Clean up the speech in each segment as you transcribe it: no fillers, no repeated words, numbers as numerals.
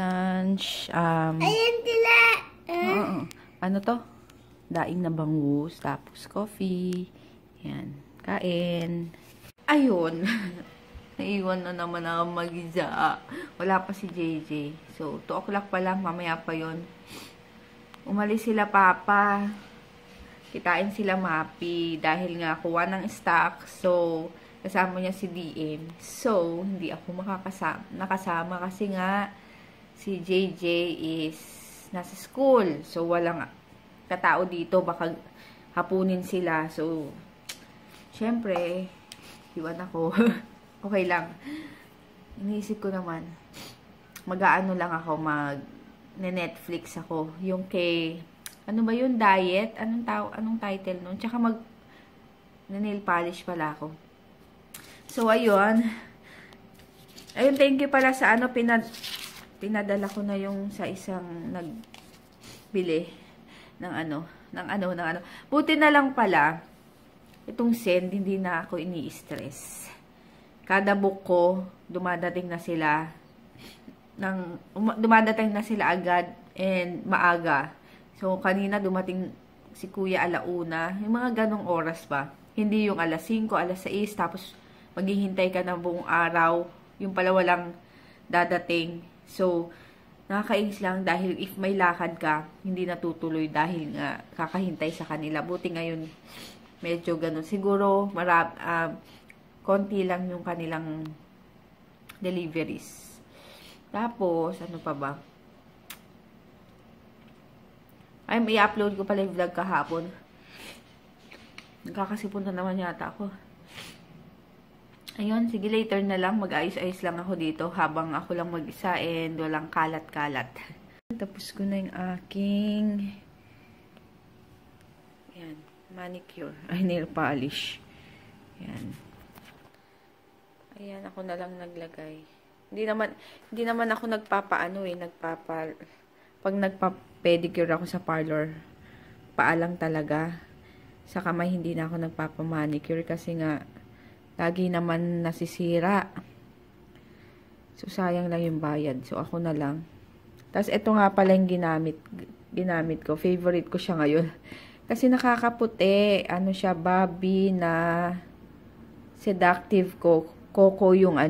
lunch. Ayan sila. Ano to? Daing na bangus, tapos coffee. Yan. Kain. Ayun. Naiwan na naman ako mag-isa. Wala pa si JJ. So, 2 o'clock pa lang. Mamaya pa yon. Umalis sila papa. Kitain sila Mapi. Dahil nga kuha ng stock. So, kasama niya si DM. So, hindi ako nakasama kasi nga si JJ is nasa school. So, walang katao dito. Baka hapunin sila. So, syempre, iwan ako. Okay lang. Iniisip ko naman, mag-aano lang ako, mag-Netflix ako. Yung kay, ano ba yun, diet? Anong title nun? Tsaka nail polish pala ako. So, ayun. Ayun, thank you pala sa pinadala ko na yung sa isang nagbili ng ano. Buti na lang pala, itong send, hindi na ako ini-stress. Kada book ko, dumadating na sila agad and maaga. So, kanina dumating si Kuya alauna. Yung mga ganong oras ba? Hindi yung alas 5, alas 6, tapos maghihintay ka ng buong araw. Yung pala walang dadating. So, nakakainis lang dahil if may lakad ka, hindi natutuloy dahil nga kakahintay sa kanila. Buti ngayon, medyo ganun. Siguro, konti lang yung kanilang deliveries. Tapos, ano pa ba? Ay, may upload ko pala yung vlog kahapon. Nagkakasipon na naman yata ako. Ayun, sige later na lang. Mag-ayos-ayos lang ako dito habang ako lang mag-isa and walang kalat-kalat. Tapos ko na yung aking yan, manicure. Ay, nail polish. Yan. Ayan, ako na lang naglagay. Hindi naman ako nagpapaano pag nagpa-pedicure ako sa parlor, paalang talaga. Sa kamay, hindi na ako nagpapa-manicure kasi nga, lagi naman nasisira. So, sayang lang yung bayad. So, ako na lang. Tapos, ito nga pala yung ginamit ko. Favorite ko siya ngayon. Kasi nakakaputi. Ano siya, Bobbi na Seductive Coco yung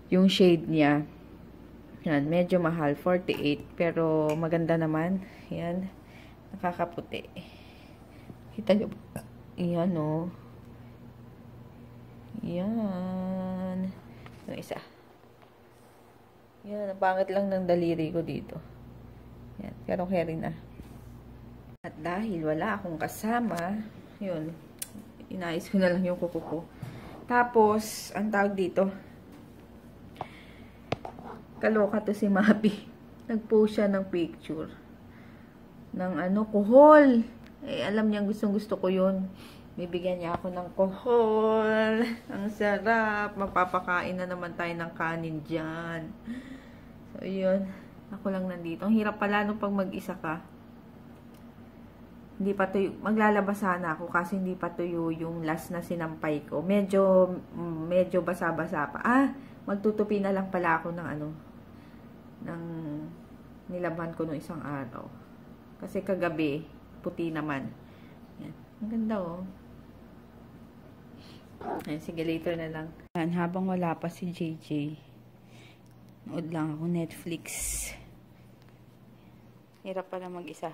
yung shade niya. Yan, medyo mahal, 48, pero maganda naman. Yan, nakakaputi. Kita nyo ba? Yan, oh. Yan. Yung isa. Yan, pangit lang ng daliri ko dito. Yan, pero carry na. At dahil wala akong kasama, yun, inayos ko na lang yung kuko ko. Tapos, ang tawag dito, kaloka to si Mapi. Nag-post siya ng picture ng kuhol. Eh, alam niya gustong-gusto ko yun. Bibigyan niya ako ng kuhol. Ang sarap. Magpapakain na naman tayo ng kanin dyan. So, yun. Ako lang nandito. Ang hirap pala nung pag mag-isa ka. Hindi pa tuyo. Maglalabas sana ako kasi hindi pa tuyo yung last na sinampay ko. Medyo basa-basa pa. Magtutupi na lang pala ako ng ng nilaban ko nung isang araw. Kasi kagabi, puti naman. Yan. Ang ganda, oh. Ayan, sige, later na lang. Yan, habang wala pa si JJ, nood lang ako Netflix. Hirap pala mag-isa.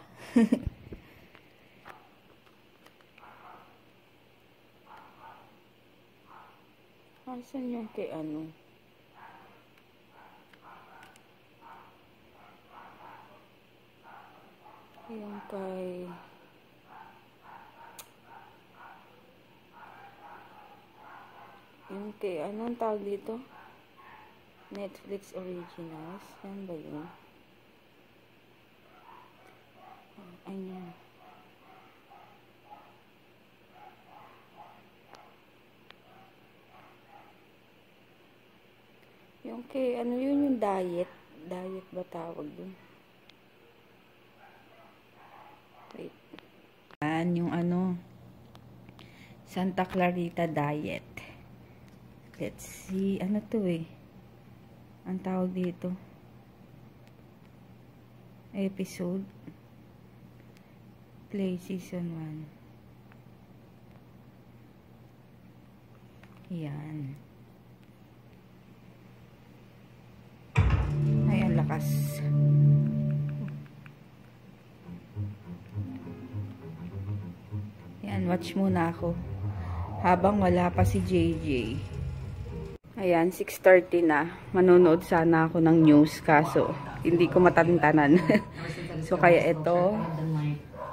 Saan yung kay yung kay anong tawag dito? Netflix Originals. Yan ba yun? Ayun. Yung kay, yun yung diet? Diet ba tawag dun? Wait. Yan, yung Santa Clarita Diet. Let's see. Ano to eh? Ang tawag dito. episode. Play season 1. Yan. Ay, ang lakas. Yan, watch muna ako. Habang wala pa si JJ. Ayan, 6:30 na. Manonood sana ako ng news, kaso hindi ko matantanan. So, kaya ito,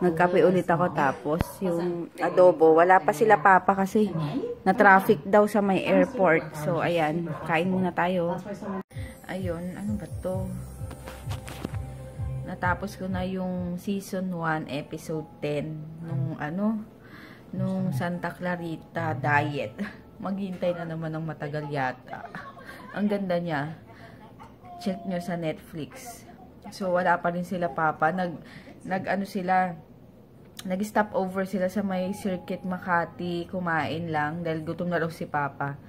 nagkape ulit ako, tapos yung adobo, wala pa sila papa kasi na-traffic daw sa may airport. So, ayan, kain muna tayo. Ayun, ano ba to? Natapos ko na yung season 1, episode 10 nung Santa Clarita Diet. Maghintay na naman ng matagal yata. Ang ganda niya. Check nyo sa Netflix. So, wala pa rin sila papa. Nag-stop over sila sa may Circuit Makati. Kumain lang dahil gutom na raw si papa.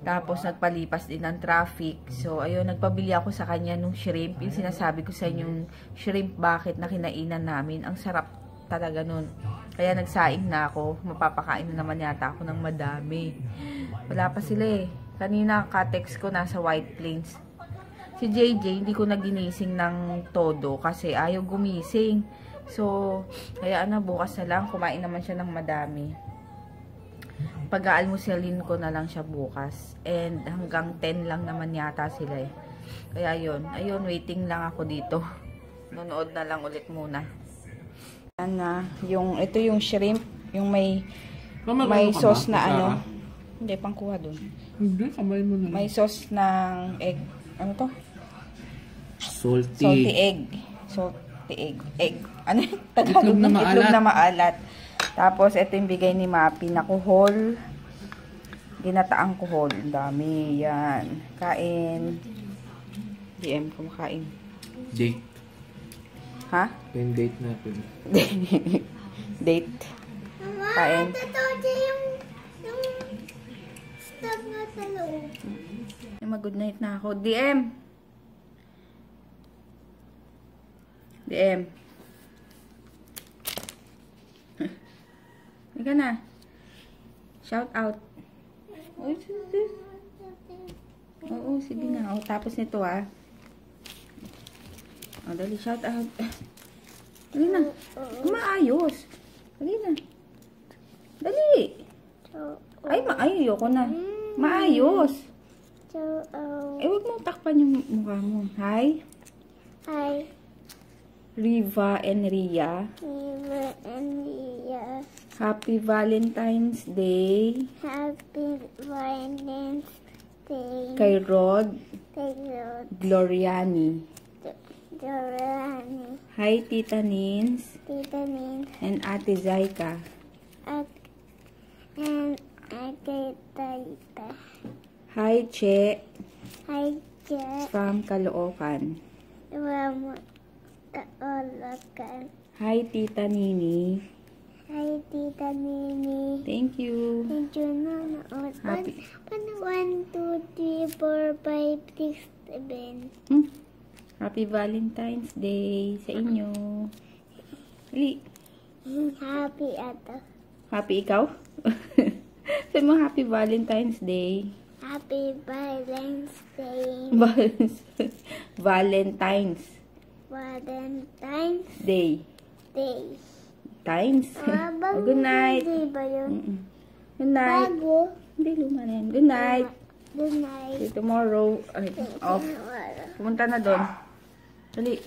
Tapos, nagpalipas din ng traffic. So, ayun, nagpabili ako sa kanya nung shrimp. Yung sinasabi ko sa inyong shrimp bucket na kinainan namin. Ang sarap talaga nun. Kaya nagsaing na ako. Mapapakain na naman yata ako ng madami. Wala pa sila eh. Kanina ka-text ko nasa White Plains. Si JJ, hindi ko naginising ng todo kasi ayaw gumising. So, hayaan na, bukas na lang. Kumain naman siya ng madami. Pag-aalmusalin ko na lang siya bukas. And hanggang 10 lang naman yata sila eh. Kaya yun. Ayun, waiting lang ako dito. Nunood na lang ulit muna. Ito yung shrimp, yung may sauce na ano. Hindi, pangkuha dun. Hindi, kamay mo na. May sauce ng egg. Ano to? Salty egg. Salty egg. Egg. Ano yung Tagalog ng itlog na maalat. Tapos, ito yung bigay ni Mapi na kuhol. Ginataang kuhol. Ang dami. Yan. Kain. DM, kumakain. Date. Ha? Yung date natin. Date. Kain. yung stop na sa loob. Mag-good night na ako. DM. DM. Hindi ka na. Shout out. Oo, sige na. O, tapos nito dali, shout out. Dali na. Maayos. Dali na. Dali. Ay, ayoko na. Maayos. Huwag mong takpan yung mukha mo. Hi. Hi. Riva and Ria. Happy Valentine's Day. Happy Valentine's Day. Kay Rod. Gloriani. Dorani. Hi, Tita Nins. Tita Nins. And Ate Zaika. And Ate Taita. Hi, Che. Hi, Jack. From Caloocan. From Caloocan. Hi, Tita Nini. Hi, Tita Nini. Thank you. Thank you, Nana. Happy. 1, 2, 3, 4, 5, 6, 7. Happy Valentine's Day sa inyo. Dali. Happy ato. Happy ikaw? Sabi mo Happy Valentine's Day. Happy Valentine's Day. Valentine's. Valentine's Day. Day. Times. Good night. Day ba yun? Good night. Bago. Hindi, luma na yan. Good night. Good night. See you tomorrow. Ay, off. Pumunta na doon. Dali.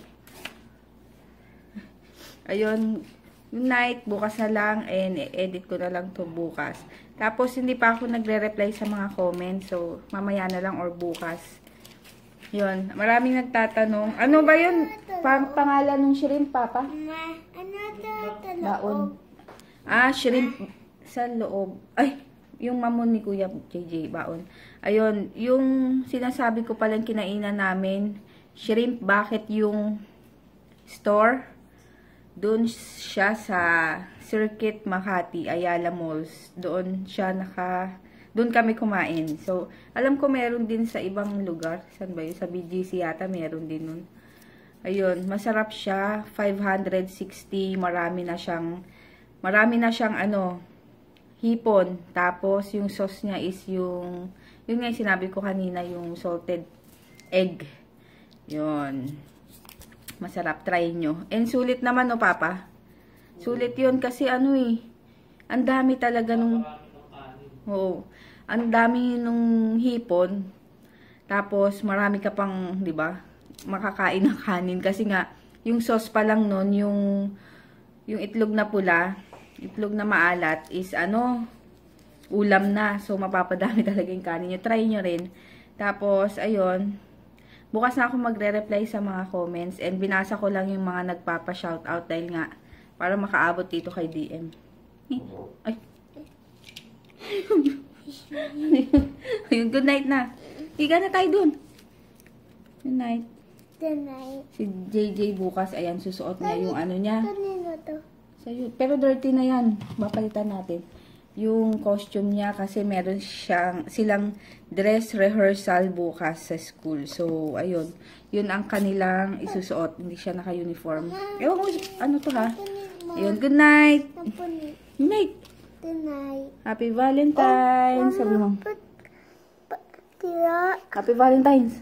Ayun. Good night. Bukas na lang. And edit ko na lang to bukas. Tapos, hindi pa ako nagre-reply sa mga comments. So, mamaya na lang or bukas. Yun. Maraming nagtatanong. Ano ba yun? Pangalan ng shrimp, Papa? Ano to? Baon. Shrimp sa loob. Ay, yung mamon ni Kuya JJ, baon. Ayun, yung sinasabi ko palang kinainan namin, shrimp bucket yung store. Doon siya sa Circuit Makati, Ayala Malls. Doon kami kumain. So, alam ko meron din sa ibang lugar. Saan ba yun? Sa BGC yata meron din nun. Ayun, masarap siya. 560. Marami na siyang ano, hipon. Tapos, yung sauce niya is yun nga yung sinabi ko kanina, yung salted egg. Yun. Masarap, try nyo. And sulit naman, no, Papa? Sulit yun kasi ano eh. Ang dami talaga nung... Oo. Ang dami nung hipon. Tapos, marami ka pang, di ba? Makakain ng kanin. Kasi nga, yung sauce pa lang nun, yung itlog na pula, itlog na maalat, is ano, ulam na. So, mapapadami talaga yung kanin nyo. Try nyo rin. Tapos, ayun. Bukas na ako magre-reply sa mga comments. And binasa ko lang yung mga nagpapa-shoutout dahil nga, para makaabot dito kay DM. Ay. Ayun, good night na. Higa na tayo dun. Good night. Tonight. Si JJ bukas, ayan, susuot niya yung ano niya. Kanino to? Sa'yo. Pero dirty na yan. Mapalitan natin. Yung costume niya kasi meron silang dress rehearsal bukas sa school. So, ayun. Yun ang kanilang isusuot. Hindi siya naka-uniform. Ewan ko, ano to ha? Ayun, good night. Good night. Tonight. Happy Valentine's. Sabi mo. Happy Valentine's.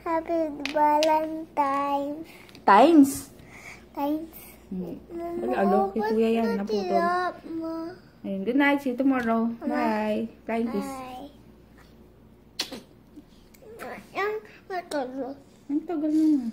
Happy Valentine's. Times. Thanks. Alo, kay kuya yan. Naputol. Ayun, good night. See you tomorrow. Bye. Flying kiss. Bye. Ang matulog. Ang tagal naman.